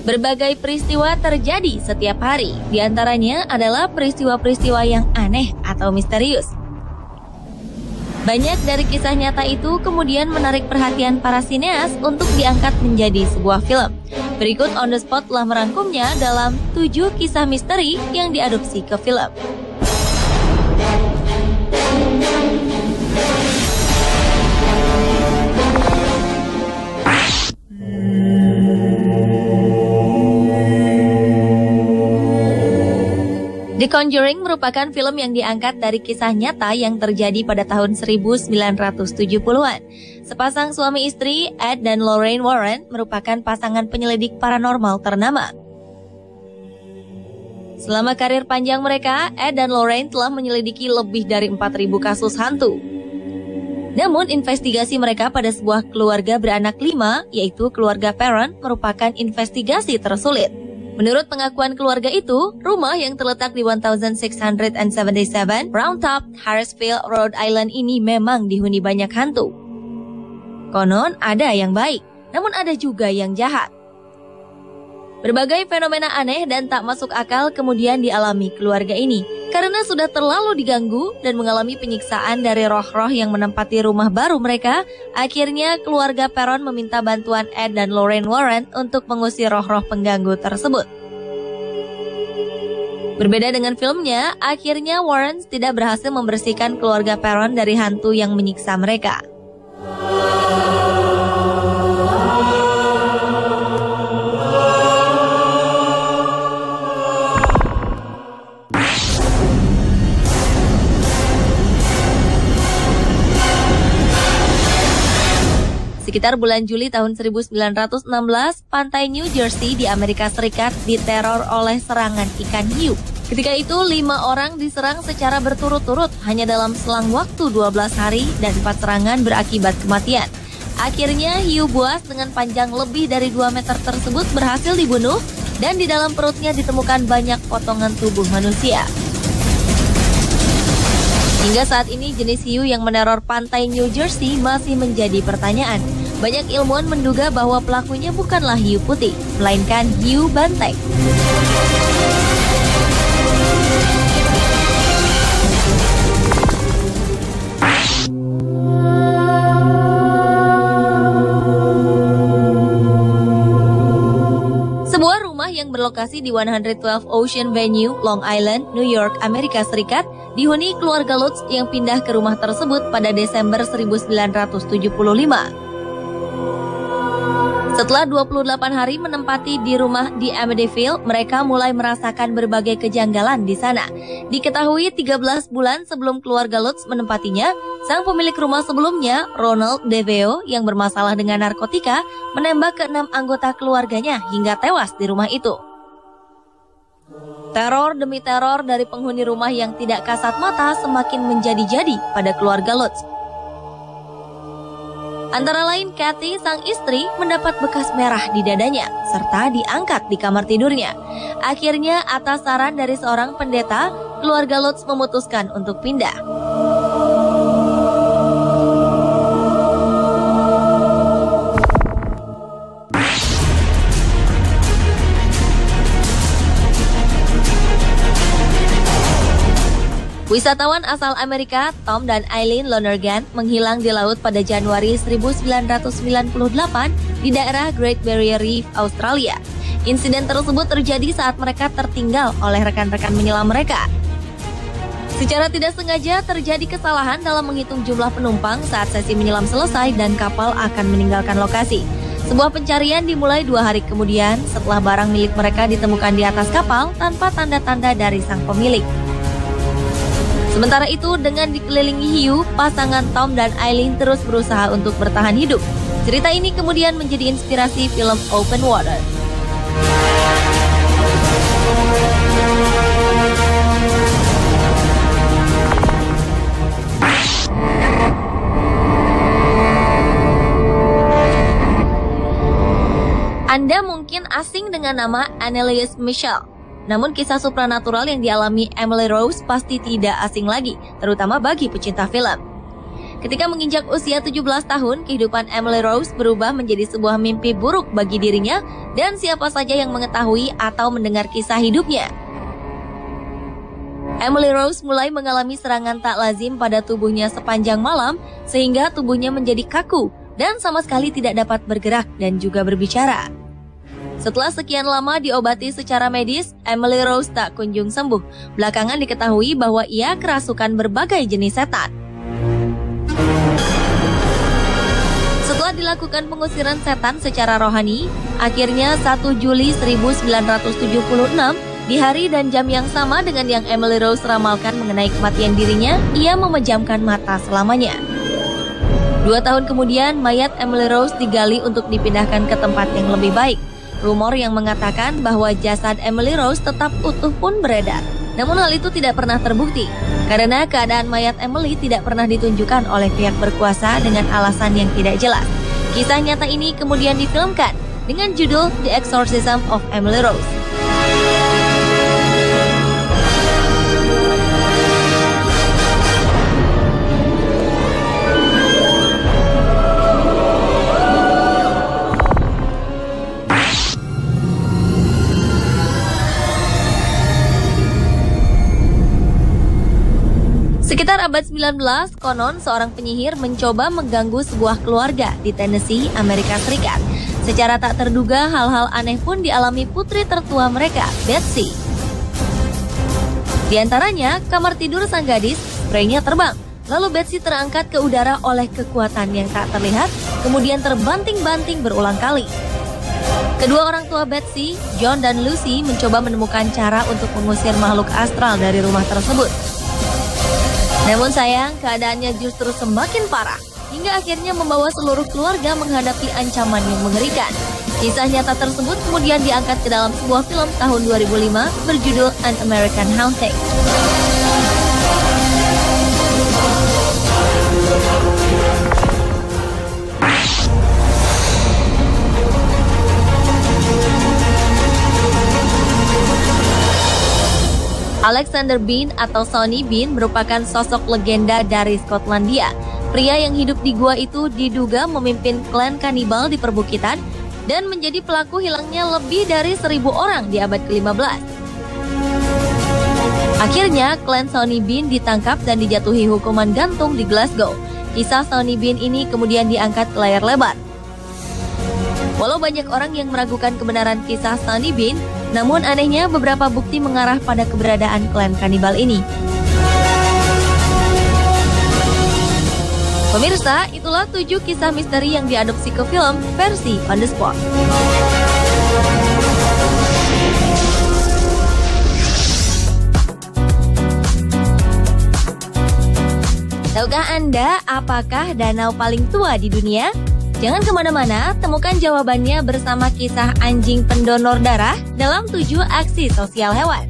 Berbagai peristiwa terjadi setiap hari, di antaranya adalah peristiwa-peristiwa yang aneh atau misterius. Banyak dari kisah nyata itu kemudian menarik perhatian para sineas untuk diangkat menjadi sebuah film. Berikut On The Spot telah merangkumnya dalam 7 kisah misteri yang diadopsi ke film. The Conjuring merupakan film yang diangkat dari kisah nyata yang terjadi pada tahun 1970-an. Sepasang suami istri, Ed dan Lorraine Warren, merupakan pasangan penyelidik paranormal ternama. Selama karir panjang mereka, Ed dan Lorraine telah menyelidiki lebih dari 4.000 kasus hantu. Namun, investigasi mereka pada sebuah keluarga beranak 5, yaitu keluarga Perron, merupakan investigasi tersulit. Menurut pengakuan keluarga itu, rumah yang terletak di 1677 Round Top, Harrisville, Rhode Island ini memang dihuni banyak hantu. Konon ada yang baik, namun ada juga yang jahat. Berbagai fenomena aneh dan tak masuk akal kemudian dialami keluarga ini karena sudah terlalu diganggu dan mengalami penyiksaan dari roh-roh yang menempati rumah baru mereka. Akhirnya keluarga Perron meminta bantuan Ed dan Lorraine Warren untuk mengusir roh-roh pengganggu tersebut. Berbeda dengan filmnya, akhirnya Warren tidak berhasil membersihkan keluarga Perron dari hantu yang menyiksa mereka. Sekitar bulan Juli tahun 1916, pantai New Jersey di Amerika Serikat diteror oleh serangan ikan hiu. Ketika itu, 5 orang diserang secara berturut-turut hanya dalam selang waktu 12 hari dan 4 serangan berakibat kematian. Akhirnya, hiu buas dengan panjang lebih dari 2 meter tersebut berhasil dibunuh dan di dalam perutnya ditemukan banyak potongan tubuh manusia. Hingga saat ini, jenis hiu yang meneror pantai New Jersey masih menjadi pertanyaan. Banyak ilmuwan menduga bahwa pelakunya bukanlah hiu putih, melainkan hiu banteng. Sebuah rumah yang berlokasi di 112 Ocean Avenue, Long Island, New York, Amerika Serikat, dihuni keluarga Lutz yang pindah ke rumah tersebut pada Desember 1975. Setelah 28 hari menempati di rumah di Amityville, mereka mulai merasakan berbagai kejanggalan di sana. Diketahui 13 bulan sebelum keluarga Lutz menempatinya, sang pemilik rumah sebelumnya, Ronald DeVeo, yang bermasalah dengan narkotika, menembak ke-6 anggota keluarganya hingga tewas di rumah itu. Teror demi teror dari penghuni rumah yang tidak kasat mata semakin menjadi-jadi pada keluarga Lutz. Antara lain, Kathy, sang istri, mendapat bekas merah di dadanya, serta diangkat di kamar tidurnya. Akhirnya, atas saran dari seorang pendeta, keluarga Lutz memutuskan untuk pindah. Wisatawan asal Amerika, Tom dan Eileen Lonergan, menghilang di laut pada Januari 1998 di daerah Great Barrier Reef, Australia. Insiden tersebut terjadi saat mereka tertinggal oleh rekan-rekan menyelam mereka. Secara tidak sengaja terjadi kesalahan dalam menghitung jumlah penumpang saat sesi menyelam selesai dan kapal akan meninggalkan lokasi. Sebuah pencarian dimulai 2 hari kemudian setelah barang milik mereka ditemukan di atas kapal tanpa tanda-tanda dari sang pemilik. Sementara itu, dengan dikelilingi hiu, pasangan Tom dan Eileen terus berusaha untuk bertahan hidup. Cerita ini kemudian menjadi inspirasi film Open Water. Anda mungkin asing dengan nama Anneliese Michel. Namun kisah supranatural yang dialami Emily Rose pasti tidak asing lagi, terutama bagi pecinta film. Ketika menginjak usia 17 tahun, kehidupan Emily Rose berubah menjadi sebuah mimpi buruk bagi dirinya dan siapa saja yang mengetahui atau mendengar kisah hidupnya. Emily Rose mulai mengalami serangan tak lazim pada tubuhnya sepanjang malam sehingga tubuhnya menjadi kaku dan sama sekali tidak dapat bergerak dan juga berbicara. Setelah sekian lama diobati secara medis, Emily Rose tak kunjung sembuh. Belakangan diketahui bahwa ia kerasukan berbagai jenis setan. Setelah dilakukan pengusiran setan secara rohani, akhirnya 1 Juli 1976, di hari dan jam yang sama dengan yang Emily Rose ramalkan mengenai kematian dirinya, ia memejamkan mata selamanya. 2 tahun kemudian, mayat Emily Rose digali untuk dipindahkan ke tempat yang lebih baik. Rumor yang mengatakan bahwa jasad Emily Rose tetap utuh pun beredar. Namun hal itu tidak pernah terbukti, karena keadaan mayat Emily tidak pernah ditunjukkan oleh pihak berkuasa dengan alasan yang tidak jelas. Kisah nyata ini kemudian difilmkan dengan judul The Exorcism of Emily Rose. Sekitar abad 19, konon seorang penyihir mencoba mengganggu sebuah keluarga di Tennessee, Amerika Serikat. Secara tak terduga, hal-hal aneh pun dialami putri tertua mereka, Betsy. Di antaranya, kamar tidur sang gadis, spraynya terbang. Lalu Betsy terangkat ke udara oleh kekuatan yang tak terlihat, kemudian terbanting-banting berulang kali. Kedua orang tua Betsy, John dan Lucy, mencoba menemukan cara untuk mengusir makhluk astral dari rumah tersebut. Namun sayang, keadaannya justru semakin parah, hingga akhirnya membawa seluruh keluarga menghadapi ancaman yang mengerikan. Kisah nyata tersebut kemudian diangkat ke dalam sebuah film tahun 2005 berjudul An American Haunting. Alexander Bean atau Sonny Bean merupakan sosok legenda dari Skotlandia. Pria yang hidup di gua itu diduga memimpin klan kanibal di perbukitan dan menjadi pelaku hilangnya lebih dari 1.000 orang di abad ke-15. Akhirnya, klan Sonny Bean ditangkap dan dijatuhi hukuman gantung di Glasgow. Kisah Sonny Bean ini kemudian diangkat ke layar lebar. Walau banyak orang yang meragukan kebenaran kisah Sonny Bean, namun anehnya beberapa bukti mengarah pada keberadaan klan kanibal ini. Pemirsa, itulah 7 kisah misteri yang diadopsi ke film versi On The Spot. Tahukah Anda apakah danau paling tua di dunia? Jangan kemana-mana, temukan jawabannya bersama kisah anjing pendonor darah dalam 7 aksi sosial hewan.